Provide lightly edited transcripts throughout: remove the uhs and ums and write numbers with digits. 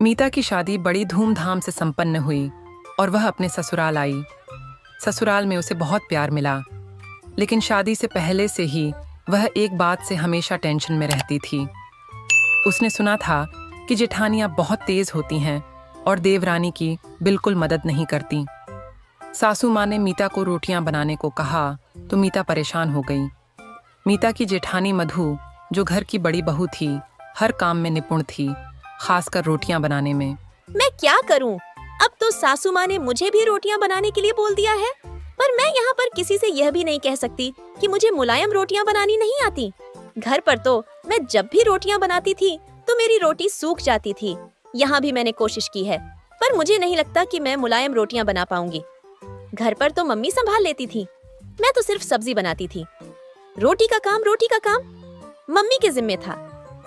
मीता की शादी बड़ी धूमधाम से संपन्न हुई और वह अपने ससुराल आई। ससुराल में उसे बहुत प्यार मिला, लेकिन शादी से पहले से ही वह एक बात से हमेशा टेंशन में रहती थी। उसने सुना था कि जेठानियां बहुत तेज होती हैं और देवरानी की बिल्कुल मदद नहीं करती। सासू माँ ने मीता को रोटियां बनाने को कहा तो मीता परेशान हो गई। मीता की जेठानी मधु, जो घर की बड़ी बहू थी, हर काम में निपुण थी, खासकर रोटियां बनाने में। मैं क्या करूं? अब तो सासू माँ ने मुझे भी रोटियां बनाने के लिए बोल दिया है, पर मैं यहाँ पर किसी से यह भी नहीं कह सकती कि मुझे मुलायम रोटियां बनानी नहीं आती। घर पर तो मैं जब भी रोटियां बनाती थी तो मेरी रोटी सूख जाती थी। यहाँ भी मैंने कोशिश की है, पर मुझे नहीं लगता कि मैं मुलायम रोटियां बना पाऊंगी। घर पर तो मम्मी संभाल लेती थी, मैं तो सिर्फ सब्जी बनाती थी। रोटी का काम मम्मी के जिम्मे था,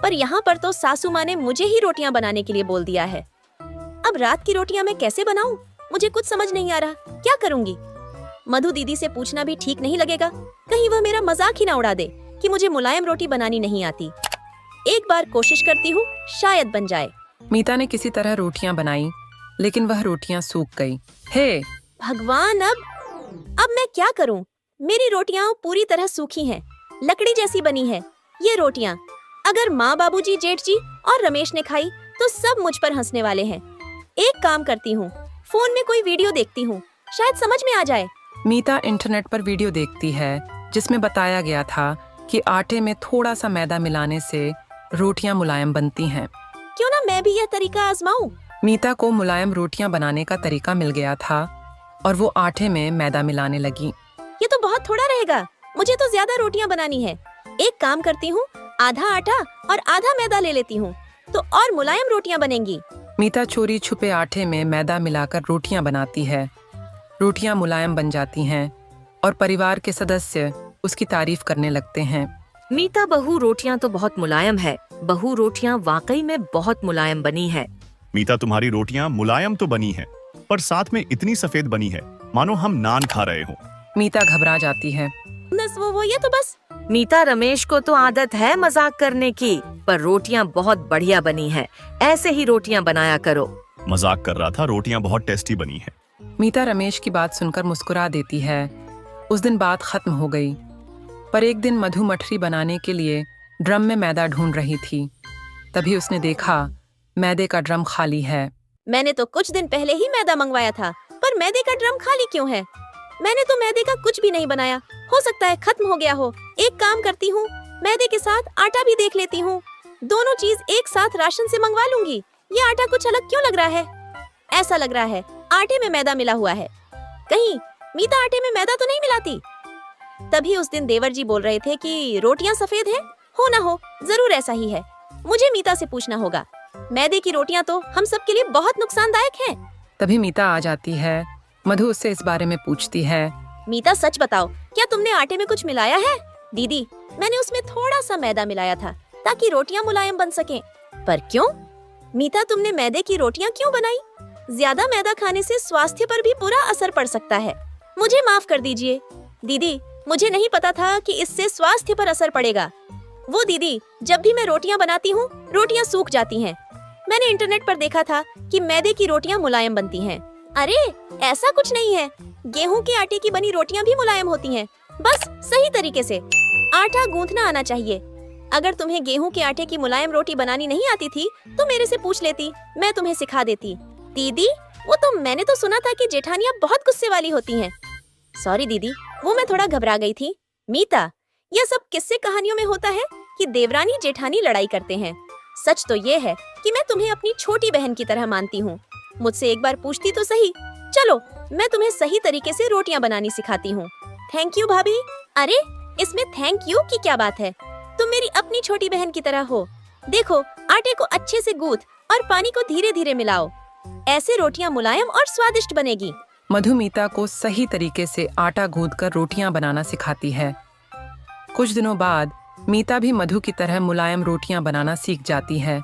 पर यहाँ पर तो सासू माँ ने मुझे ही रोटियां बनाने के लिए बोल दिया है। अब रात की रोटियां मैं कैसे बनाऊं? मुझे कुछ समझ नहीं आ रहा, क्या करूंगी? मधु दीदी से पूछना भी ठीक नहीं लगेगा, कहीं वह मेरा मजाक ही ना उड़ा दे कि मुझे मुलायम रोटी बनानी नहीं आती। एक बार कोशिश करती हूँ, शायद बन जाए। मीता ने किसी तरह रोटियां बनाई, लेकिन वह रोटियां सूख गई। हे भगवान, अब मैं क्या करूं? मेरी रोटियां पूरी तरह सूखी हैं, लकड़ी जैसी बनी है ये रोटियां। अगर माँ, बाबूजी, जेठ जी और रमेश ने खाई तो सब मुझ पर हंसने वाले हैं। एक काम करती हूँ, फोन में कोई वीडियो देखती हूँ, शायद समझ में आ जाए। मीता इंटरनेट पर वीडियो देखती है जिसमें बताया गया था कि आटे में थोड़ा सा मैदा मिलाने से रोटियां मुलायम बनती हैं। क्यों ना मैं भी यह तरीका आजमाऊं? मीता को मुलायम रोटियां बनाने का तरीका मिल गया था और वो आटे में मैदा मिलाने लगी। ये तो बहुत थोड़ा रहेगा, मुझे तो ज्यादा रोटियां बनानी है। एक काम करती हूँ, आधा आटा और आधा मैदा ले लेती हूँ तो और मुलायम रोटियां बनेंगी। मीता चोरी छुपे आटे में मैदा मिलाकर रोटियां बनाती है। रोटियां मुलायम बन जाती हैं और परिवार के सदस्य उसकी तारीफ करने लगते हैं। मीता बहू, रोटियां तो बहुत मुलायम है। बहू, रोटियां वाकई में बहुत मुलायम बनी है। मीता, तुम्हारी रोटियां मुलायम तो बनी है, पर साथ में इतनी सफेद बनी है मानो हम नान खा रहे हो। मीता घबरा जाती है। बस वो ये तो बस। मीता, रमेश को तो आदत है मजाक करने की, पर रोटियां बहुत बढ़िया बनी है। ऐसे ही रोटियां बनाया करो। मजाक कर रहा था, रोटियां बहुत टेस्टी बनी है। मीता रमेश की बात सुनकर मुस्कुरा देती है। उस दिन बात खत्म हो गई, पर एक दिन मधु मठरी बनाने के लिए ड्रम में मैदा ढूंढ रही थी। तभी उसने देखा मैदे का ड्रम खाली है। मैंने तो कुछ दिन पहले ही मैदा मंगवाया था, पर मैदे का ड्रम खाली क्यों है? मैंने तो मैदे का कुछ भी नहीं बनाया, हो सकता है खत्म हो गया हो। एक काम करती हूँ, मैदे के साथ आटा भी देख लेती हूँ। दोनों चीज एक साथ राशन से मंगवा लूंगी। ये आटा कुछ अलग क्यों लग रहा है? ऐसा लग रहा है आटे में मैदा मिला हुआ है। कहीं मीता आटे में मैदा तो नहीं मिलाती? तभी उस दिन देवर जी बोल रहे थे कि रोटियां सफेद हैं। हो ना हो, जरूर ऐसा ही है। मुझे मीता से पूछना होगा। मैदे की रोटियां तो हम सब के लिए बहुत नुकसानदायक हैं। तभी मीता आ जाती है। मधु उससे इस बारे में पूछती है। मीता, सच बताओ, क्या तुमने आटे में कुछ मिलाया है? दीदी, मैंने उसमें थोड़ा सा मैदा मिलाया था ताकि रोटियां मुलायम बन सकें। पर क्यों? मीता, तुमने मैदे की रोटियां क्यों बनाई? ज्यादा मैदा खाने से स्वास्थ्य पर भी बुरा असर पड़ सकता है। मुझे माफ कर दीजिए दीदी, मुझे नहीं पता था कि इससे स्वास्थ्य पर असर पड़ेगा। वो दीदी, जब भी मैं रोटियां बनाती हूँ रोटियां सूख जाती हैं। मैंने इंटरनेट पर देखा था कि मैदे की रोटियां मुलायम बनती हैं। अरे ऐसा कुछ नहीं है, गेहूं के आटे की बनी रोटियां भी मुलायम होती हैं, बस सही तरीके से आटा गूंथना आना चाहिए। अगर तुम्हें गेहूं के आटे की मुलायम रोटी बनानी नहीं आती थी तो मेरे से पूछ लेती, मैं तुम्हें सिखा देती। दीदी, वो तो मैंने तो सुना था कि जेठानियां बहुत गुस्से वाली होती हैं। सॉरी दीदी, वो मैं थोड़ा घबरा गई थी। मीता, यह सब किस्से कहानियों में होता है कि देवरानी जेठानी लड़ाई करते हैं। सच तो ये है कि मैं तुम्हें अपनी छोटी बहन की तरह मानती हूँ। मुझसे एक बार पूछती तो सही। चलो, मैं तुम्हें सही तरीके से रोटियां बनानी सिखाती हूँ। थैंक यू भाभी। अरे इसमें थैंक यू की क्या बात है? तुम मेरी अपनी छोटी बहन की तरह हो। देखो, आटे को अच्छे से गूंथ और पानी को धीरे धीरे मिलाओ। ऐसे रोटियां मुलायम और स्वादिष्ट बनेगी। मधु मीता को सही तरीके से आटा गूंथकर रोटियां बनाना सिखाती है। कुछ दिनों बाद मीता भी मधु की तरह मुलायम रोटियां बनाना सीख जाती है।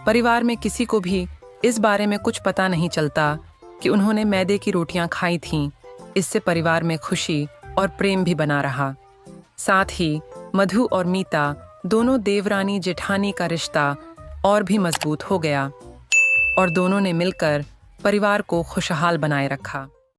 परिवार में किसी को भी इस बारे में कुछ पता नहीं चलता कि उन्होंने मैदे की रोटियां खाई थीं। इससे परिवार में खुशी और प्रेम भी बना रहा। साथ ही मधु और मीता दोनों देवरानी जेठानी का रिश्ता और भी मजबूत हो गया। और दोनों ने मिलकर परिवार को खुशहाल बनाए रखा।